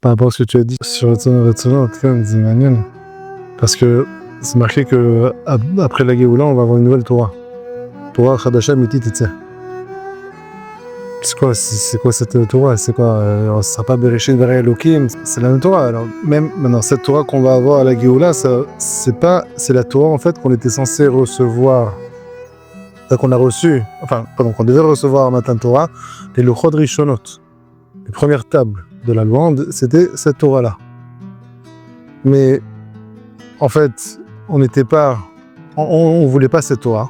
Par rapport à ce que tu as dit sur Retsono, c'est Manion. Parce que c'est marqué que après la Géoula, on va avoir une nouvelle Torah. Torah Chadasha Miti Tetze. C'est quoi cette Torah? C'est quoi ce sera pas Bereshit Bara Elohim, c'est la même Torah. Alors même maintenant, cette Torah qu'on va avoir à la Géoula, c'est la Torah en fait qu'on était censé recevoir, qu'on a reçu, qu'on devait recevoir à Matan Torah, les Luchot Rishonot, les premières tables de la loi, c'était cette Torah-là. Mais en fait, on voulait pas cette Torah.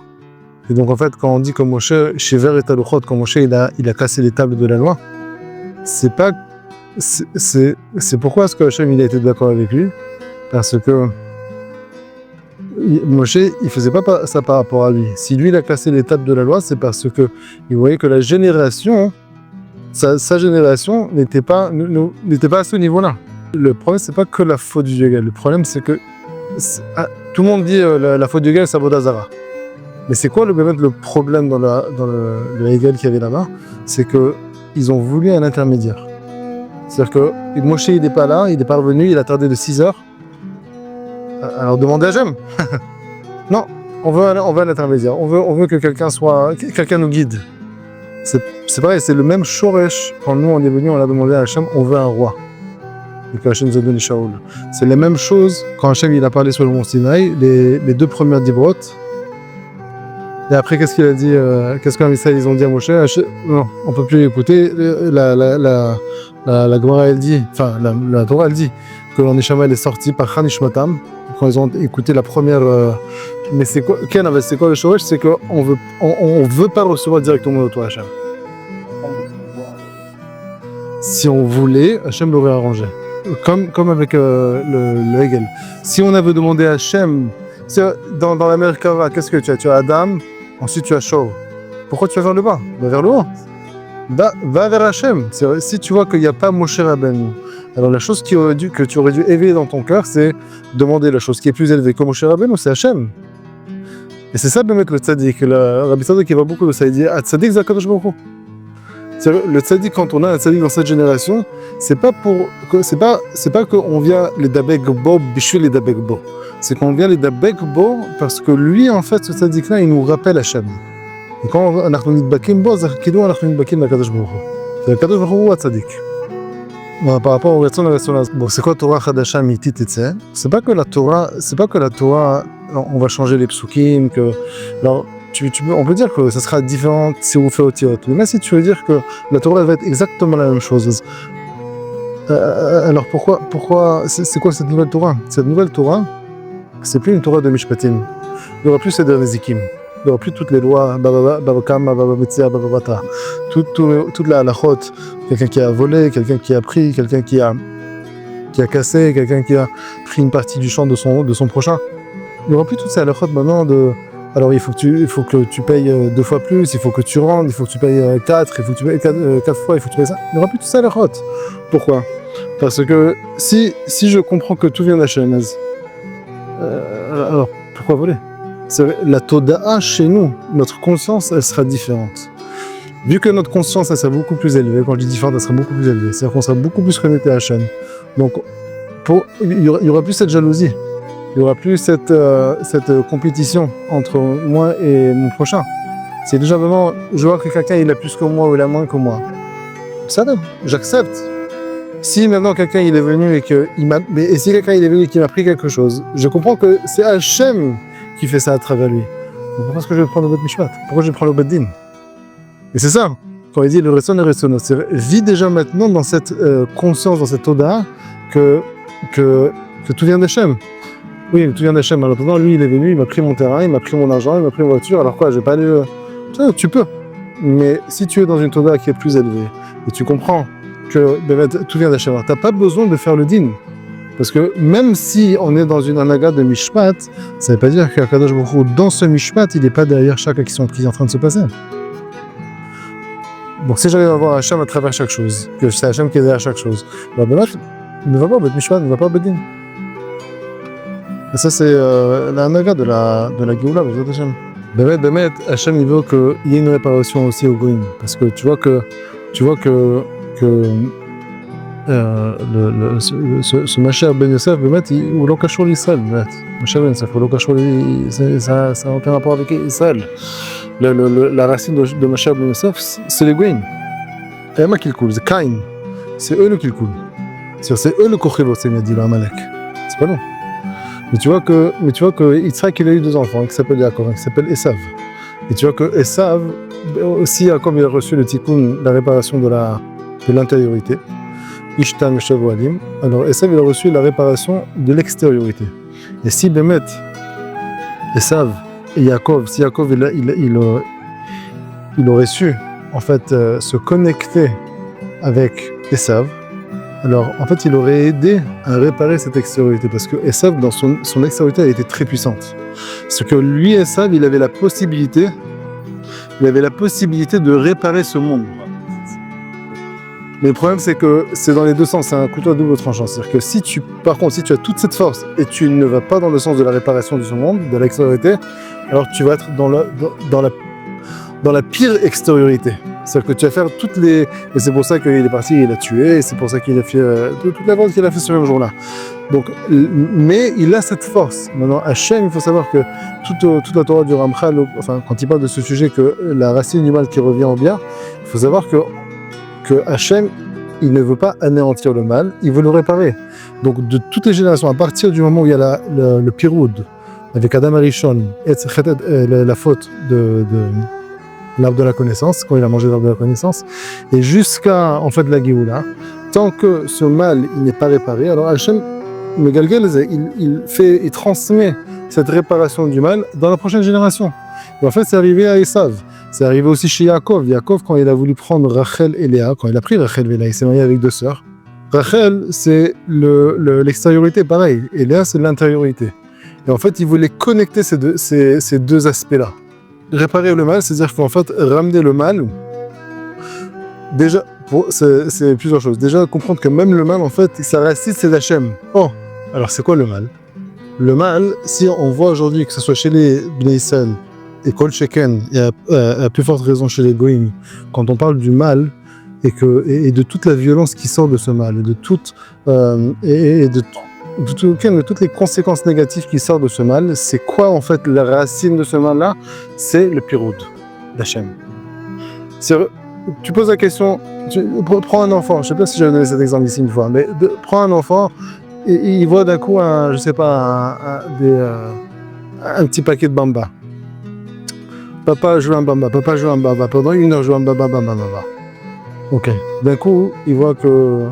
Et donc en fait, quand on dit que Moshe, Shiver et Aluchot, quand Moshe il a cassé les tables de la loi, c'est pourquoi est-ce que Hachem il a été d'accord avec lui? Parce que Moshe, il faisait pas ça par rapport à lui. Si lui il a cassé les tables de la loi, c'est parce que il voyait que la génération, sa génération n'était pas à ce niveau-là. Le problème, c'est pas que la faute du Hegel. Le problème, c'est que tout le monde dit la faute du Hegel, c'est Avodah Zara. Mais c'est quoi le problème dans le Hegel qu'il y avait là-bas? C'est qu'ils ont voulu un intermédiaire. C'est-à-dire que Moshe, il n'est pas là, il n'est pas revenu, il a tardé de 6 heures. Alors demandez à Hachem. Non, on veut un intermédiaire. On veut que quelqu'un nous guide. C'est pareil, c'est le même Shoresh. Quand nous on est venu, on a demandé à Hachem, on veut un roi. Et que Hachem nous a donné Shaoul. C'est les mêmes choses quand Hachem il a parlé sur le mont Sinaï, les 2 premières dibrot. Et après, qu'est-ce qu'il a dit? Qu'est-ce que les ils ont dit à Moshe? Non, on peut plus écouter. La Gemara elle dit, la Torah elle dit que l'Aneshama elle est sortie par Hanishmatam quand ils ont écouté la première. Mais c'est quoi? C'est quoi le Shoresh? C'est qu'on veut pas recevoir directement de toi, Hachem. Si on voulait, Hachem l'aurait arrangé. Comme avec le Hegel. Si on avait demandé à Hachem, dans la Merkava, qu'est-ce que tu as? Tu as Adam, ensuite tu as Shaul. Pourquoi tu vas vers le bas? Va vers le haut. Va vers Hachem. Si tu vois qu'il n'y a pas Moshe Rabbeinu, alors la chose que tu aurais dû éveiller dans ton cœur, c'est demander la chose qui est plus élevée que Moshe Rabbeinu, c'est Hachem. Et c'est ça, le tzaddik. Le Rabbi Tzadok qui va beaucoup de ça. Il dit tzaddik zakadosh baruch hu. Le tzaddik, quand on a un tzaddik dans cette génération, c'est pas qu'on vient les dabek bo bishul les dabek bo. C'est qu'on vient les dabek bo parce que lui, en fait, ce tzaddik-là, il nous rappelle Hachem. Et quand on a nidbakim bo, c'est qu'il on a nidbakim l'akadosh baruch hu. C'est l'akadosh baruch hu tzaddik. Par rapport au Retson, c'est quoi Torah Chadasha Miti Tetze? C'est pas que la Torah, on va changer les psukim, alors, on peut dire que ça sera différent si vous faites Otiot. Mais si tu veux dire que la Torah va être exactement la même chose, alors pourquoi c'est quoi cette nouvelle Torah? Cette nouvelle Torah, c'est plus une Torah de Mishpatim. Il n'y aura plus Seder Nezikim. Il n'y aura plus toutes les lois, Babakam, Bababetzia, Bababata. Toute la halachot. Quelqu'un qui a volé, quelqu'un qui a pris, quelqu'un qui a cassé, quelqu'un qui a pris une partie du champ de son prochain. Il n'y aura plus toutes ces halachot maintenant alors il faut que tu payes 2 fois plus, il faut que tu rendes, il faut que tu payes 4, il faut que tu payes 4 fois, il faut que tu payes ça. Il n'y aura plus tout ça halachot. Pourquoi? Parce que si je comprends que tout vient d'Hachem, alors pourquoi voler? La Toda'a chez nous, notre conscience, elle sera différente. Vu que notre conscience, elle sera beaucoup plus élevée, quand je dis différente, elle sera beaucoup plus élevée, c'est-à-dire qu'on sera beaucoup plus connecté à Hachem. Donc, il y aura plus cette jalousie, il y aura plus cette compétition entre moi et mon prochain. C'est déjà vraiment, je vois que quelqu'un il a plus que moi ou il a moins que moi. Ça, j'accepte. Si maintenant quelqu'un il est venu et si quelqu'un il est venu et qu'il m'a pris quelque chose, je comprends que c'est Hachem qui fait ça à travers lui. Donc pourquoi est-ce que je vais prendre le Bet Mishpat? Pourquoi je vais prendre le Bet Din? Et c'est ça, quand il dit le Retson et Retsono, c'est vis déjà maintenant dans cette conscience, dans cette Oda, que tout vient d'Hachem. Oui, tout vient d'Hachem. Alors maintenant, lui, il est venu, il m'a pris mon terrain, il m'a pris mon argent, il m'a pris ma voiture. Alors quoi, j'ai pas aller... Tu peux. Mais si tu es dans une Toda qui est plus élevée, et tu comprends que tout vient d'Hachem, t'as pas besoin de faire le din. Parce que même si on est dans une anaga de Mishpat, ça ne veut pas dire qu'Akadosh Baruch Hu, dans ce Mishpat, il n'est pas derrière chaque action qui est en train de se passer. Donc si j'arrive à voir Hachem à travers chaque chose, que c'est Hachem qui est derrière chaque chose, bah ne va pas au Bet Mishpat, ne va pas au Bet Din. Et ça c'est l'anaga de la Géoula, vous êtes Hachem. Bémet, Hachem il veut qu'il y ait une réparation aussi au Goïm. Parce que tu vois que ce Mashiach ben Yosef, הוא לא קשור לישראל, באמת. Mashiach ben Yosef, הוא לא קשור, ça n'a aucun rapport avec Israël. La racine de Mashiach ben Yosef, c'est les Goïms. Et moi qui le coule, c'est Caïn. C'est eux qui le coulent. C'est eux le Kochevot, c'est dit le Amalek. C'est pas non. Mais tu vois que Yitzhak, il a eu 2 enfants, qui s'appellent Yaakov, qui s'appellent Esav. Et tu vois que Esav, aussi Yaakov, il a reçu le tikkun, la réparation de l'intériorité. Ishtan Meshav Oalim. Alors Esav, il a reçu la réparation de l'extériorité. Et si Bémet, Esav et Yaakov, si Yaakov, il aurait su, en fait, se connecter avec Esav, alors en fait il aurait aidé à réparer cette extériorité, parce que Esav, dans son extériorité, elle était très puissante. Parce que lui, Esav, il avait la possibilité de réparer ce monde. Mais le problème, c'est que c'est dans les deux sens, c'est un couteau à double tranchant. C'est-à-dire que si tu as toute cette force et tu ne vas pas dans le sens de la réparation de ce monde, de l'extériorité, alors tu vas être dans la pire extériorité. C'est-à-dire que tu vas faire toutes les... Et c'est pour ça qu'il est parti, il a tué, et c'est pour ça qu'il a fait toute la vente qu'il a fait ce même jour-là. Donc, mais il a cette force. Maintenant, Hachem, il faut savoir que toute la Torah du Ramchal, enfin, quand il parle de ce sujet, que la racine du mal qui revient au bien, il faut savoir que Hachem, il ne veut pas anéantir le mal, il veut le réparer. Donc, de toutes les générations, à partir du moment où il y a le Piroud, avec Adam Arishon, et la faute de l'arbre de la connaissance, quand il a mangé l'arbre de la connaissance, et jusqu'à en fait la Géoula, tant que ce mal il n'est pas réparé, alors Hachem, le Galgal, il transmet cette réparation du mal dans la prochaine génération. Et en fait, c'est arrivé à Esav. C'est arrivé aussi chez Yaakov. Yaakov, quand il a voulu prendre Rachel et Léa, quand il a pris Rachel et Léa, il s'est marié avec 2 sœurs. Rachel, c'est l'extériorité, pareil, et Léa, c'est l'intériorité. Et en fait, il voulait connecter ces deux aspects-là. Réparer le mal, c'est-à-dire qu'en fait, ramener le mal, déjà, c'est plusieurs choses. Déjà, comprendre que même le mal, en fait, sa racine, c'est Hachem. Oh, alors c'est quoi le mal? Le mal, si on voit aujourd'hui, que ce soit chez les Bnei Israël et Kol Sheken, et à plus forte raison chez les Goïm, quand on parle du mal, et de toute la violence qui sort de ce mal, et de toutes les conséquences négatives qui sortent de ce mal, c'est quoi en fait la racine de ce mal-là? C'est le piroud d'Hachem. Tu poses la question, prends un enfant, je ne sais pas si j'avais donné cet exemple ici une fois, mais prends un enfant et il voit d'un coup un petit paquet de bamba. Papa joue un bamba, pendant 1 heure joue un bamba. Ok, d'un coup, il voit que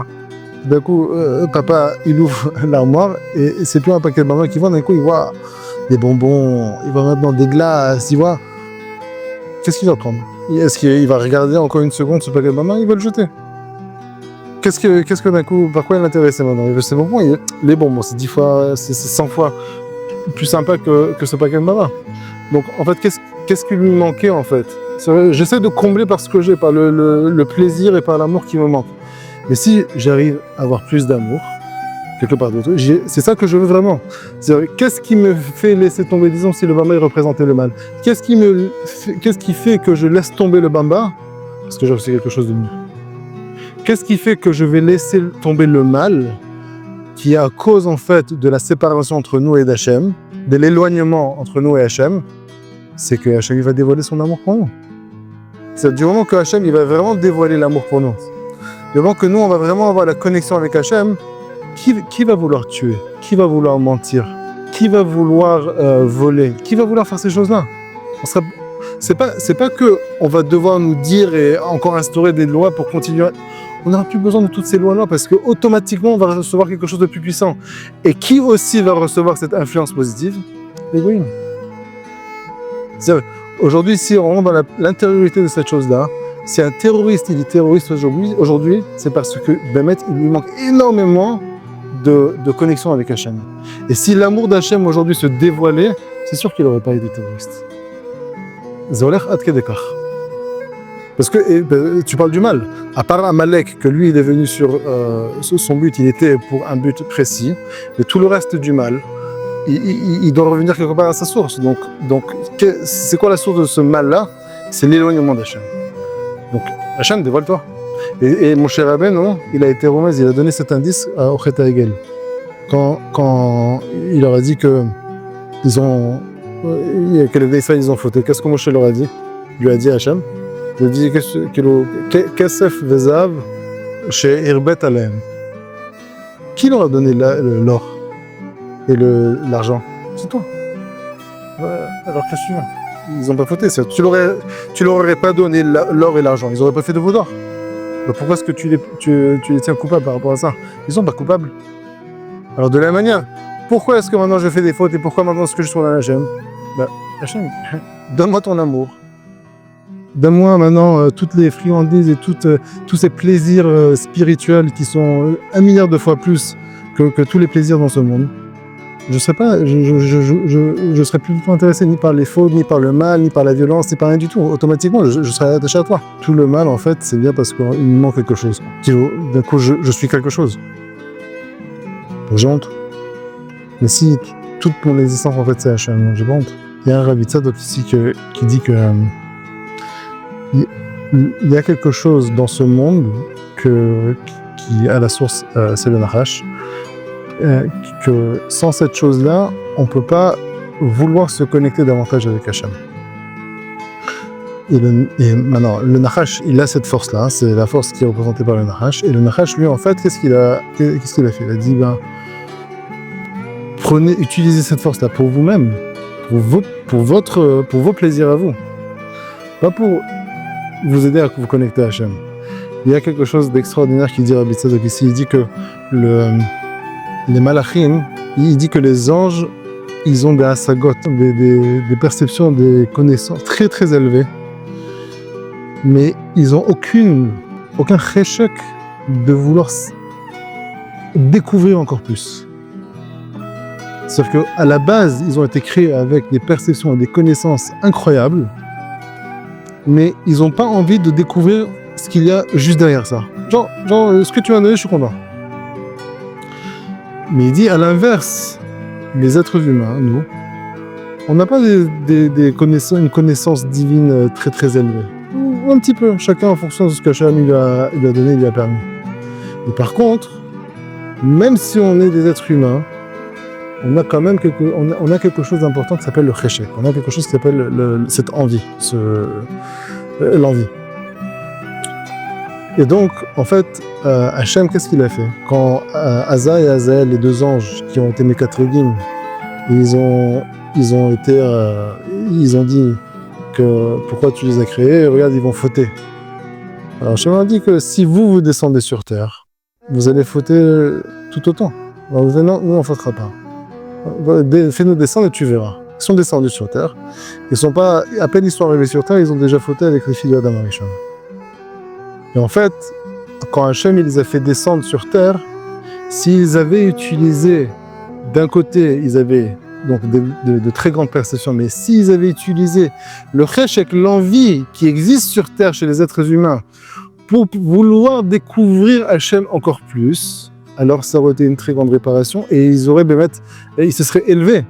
papa, il ouvre l'armoire et c'est plus un paquet de bambins qu'il voit. D'un coup, il voit des bonbons, il voit maintenant des glaces, il voit... Qu'est-ce qu'il va prendre? Est-ce qu'il va regarder encore 1 seconde ce paquet de bambins? Il va le jeter. Qu'est-ce que d'un coup, par quoi il est intéressé maintenant? Il veut ces bonbons, les bonbons, c'est 10 fois, c'est 100 fois plus sympa que ce paquet de bambins. Donc, en fait, qu'est-ce qui lui manquait, en fait? J'essaie de combler par ce que j'ai, par le plaisir et par l'amour qui me manque. Mais si j'arrive à avoir plus d'amour, quelque part d'autre, c'est ça que je veux vraiment. Qu'est-ce qui me fait laisser tomber, disons, si le bamba il représentait le mal? Qu'est-ce qui fait que je laisse tomber le bamba? Parce que j'ai aussi quelque chose de mieux. Qu'est-ce qui fait que je vais laisser tomber le mal, qui est à cause, en fait, de la séparation entre nous et d'Hachem, de l'éloignement entre nous et Hachem? C'est que Hachem il va dévoiler son amour pour nous. C'est du moment que Hachem il va vraiment dévoiler l'amour pour nous. Du moment que nous on va vraiment avoir la connexion avec Hachem, qui va vouloir tuer? Qui va vouloir mentir? Qui va vouloir voler? Qui va vouloir faire ces choses-là? C'est pas que on va devoir nous dire et encore instaurer des lois pour continuer. On n'aura plus besoin de toutes ces lois-là parce que automatiquement on va recevoir quelque chose de plus puissant. Et qui aussi va recevoir cette influence positive? Les Goïm. Aujourd'hui, si on rentre dans l'intériorité de cette chose-là, si un terroriste il est terroriste aujourd'hui, c'est parce que Bémet, il lui manque énormément de connexion avec Hachem. Et si l'amour d'Hachem aujourd'hui se dévoilait, c'est sûr qu'il n'aurait pas été terroriste. Zolech ad kedekach. Parce que tu parles du mal. À part Amalek, que lui il est venu sur son but, il était pour un but précis, mais tout le reste du mal, il doit revenir quelque part à sa source. Donc c'est quoi la source de ce mal-là? C'est l'éloignement d'Hachem. Donc Hachem, dévoile-toi. Et mon cher Rabbeinu, il a été romain, il a donné cet indice au Chet HaEgel. Quand il leur a dit que que les Israéliens ils ont fauté, qu'est-ce que Moshe leur a dit? Il lui a dit à Hachem, il lui a dit Kesef Vezav chez Irbet Alem. Qui leur a donné l'or et l'argent? C'est toi. Alors qu'est-ce que tu veux? Ils n'ont pas fauté. Tu leur aurais pas donné l'or et l'argent. Ils n'auraient pas fait de vaudor. Pourquoi est-ce que tu les tiens coupables par rapport à ça? Ils sont pas coupables. Alors de la même manière, pourquoi est-ce que maintenant je fais des fautes et pourquoi maintenant est-ce que je suis dans Hachem? Hachem, donne-moi ton amour. Donne-moi maintenant toutes les friandises et tous ces plaisirs spirituels qui sont 1 milliard de fois plus que tous les plaisirs dans ce monde. Je serais plus du tout intéressé ni par les fautes, ni par le mal, ni par la violence, ni par rien du tout. Automatiquement, je serais attaché à toi. Tout le mal, en fait, c'est bien parce qu'il me manque quelque chose. D'un coup, je suis quelque chose. J'ai honte. Mais si toute mon existence, en fait, c'est Hachem, j'ai pas honte. Il y a un Rav Tzadok ici qui dit que il y a quelque chose dans ce monde qui, à la source, c'est le Nachash. Que sans cette chose-là, on ne peut pas vouloir se connecter davantage avec Hachem. Et maintenant, le Nachash, il a cette force-là, hein, c'est la force qui est représentée par le Nachash. Et le Nachash, lui, en fait, qu'est-ce qu'il a fait? Il a dit, utilisez cette force-là pour vous-même, pour vos plaisirs à vous, pas pour vous aider à vous connecter à Hachem. Il y a quelque chose d'extraordinaire qui dit Rabbi Tzadok ici. Il dit que les malachim, il dit que les anges, ils ont des asagot, des perceptions, des connaissances très très élevées, mais ils n'ont aucun cheshek de vouloir découvrir encore plus. C'est-à-dire qu'à la base, ils ont été créés avec des perceptions et des connaissances incroyables, mais ils n'ont pas envie de découvrir ce qu'il y a juste derrière ça. Genre ce que tu m'as donné, je suis content. Mais il dit à l'inverse, les êtres humains, nous, on n'a pas une connaissance divine très très élevée. Ou un petit peu, chacun en fonction de ce que Hachem lui a donné, lui a permis. Mais par contre, même si on est des êtres humains, on a quand même quelque chose d'important qui s'appelle le cheshek. On a quelque chose qui s'appelle cette envie, l'envie. Et donc, en fait, Hachem, qu'est-ce qu'il a fait? Quand Asa et Azael, les deux anges qui ont été Mekatregim, ils ont dit que pourquoi tu les as créés, regarde, ils vont fauter. Alors Hachem a dit que si vous descendez sur terre, vous allez fauter tout autant. Alors vous dites non, nous on ne fautera pas. Fais-nous descendre et tu verras. Ils sont descendus sur terre. À peine ils sont arrivés sur terre, ils ont déjà fauté avec les filles d'Adam Arishon. Et en fait, quand Hachem il les a fait descendre sur terre, s'ils avaient utilisé, d'un côté, ils avaient donc de très grandes perceptions, mais s'ils avaient utilisé le cheshek, l'envie qui existe sur terre chez les êtres humains, pour vouloir découvrir Hachem encore plus, alors ça aurait été une très grande réparation et ils se seraient élevés.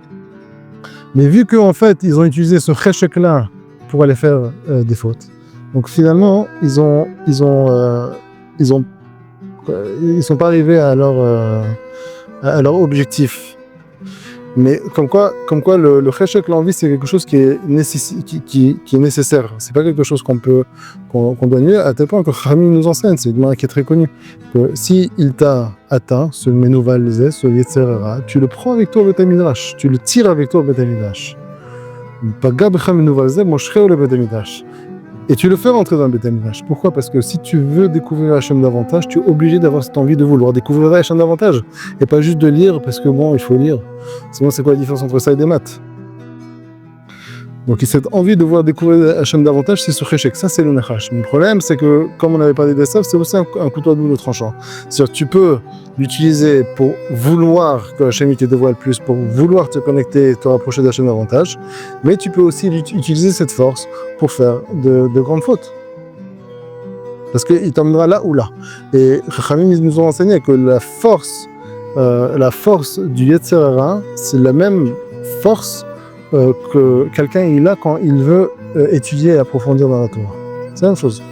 Mais vu qu'en fait, ils ont utilisé ce cheshek-là pour aller faire des fautes, donc finalement, ils sont pas arrivés à leur objectif. Mais comme quoi le cheshek, l'envie, c'est quelque chose qui est nécessaire. C'est pas quelque chose qu'on doit nier. À tel point que Chachamim nous enseigne, c'est une marque qui est très connue, que si il t'a atteint, ce menouval zé, ce yetzer hara, tu le prends avec toi au Beth Midrash, tu le tires avec toi au Beth Midrash. Paga b'cha menouval zé, moshcheo le Beth Midrash. Et tu le fais rentrer dans le Beth Midrash. Pourquoi? Parce que si tu veux découvrir Hachem davantage, tu es obligé d'avoir cette envie de vouloir découvrir Hachem davantage. Et pas juste de lire parce que bon, il faut lire. Sinon, c'est quoi la différence entre ça et des maths? Donc cette envie de vouloir découvrir Hachem davantage, c'est ce cheshek. Ça, c'est le nachash. Le problème, c'est que, comme on avait parlé de ça, c'est aussi un couteau à double tranchant. C'est-à-dire que tu peux l'utiliser pour vouloir que Hachem te dévoile plus, pour vouloir te connecter et te rapprocher d'Hachem davantage, mais tu peux aussi utiliser cette force pour faire de grandes fautes. Parce qu'il t'emmènera là ou là. Et Chachamim nous ont enseigné que la force du Yetzer Hara, c'est la même force que quelqu'un il a quand il veut étudier et approfondir dans la Torah. C'est la même chose.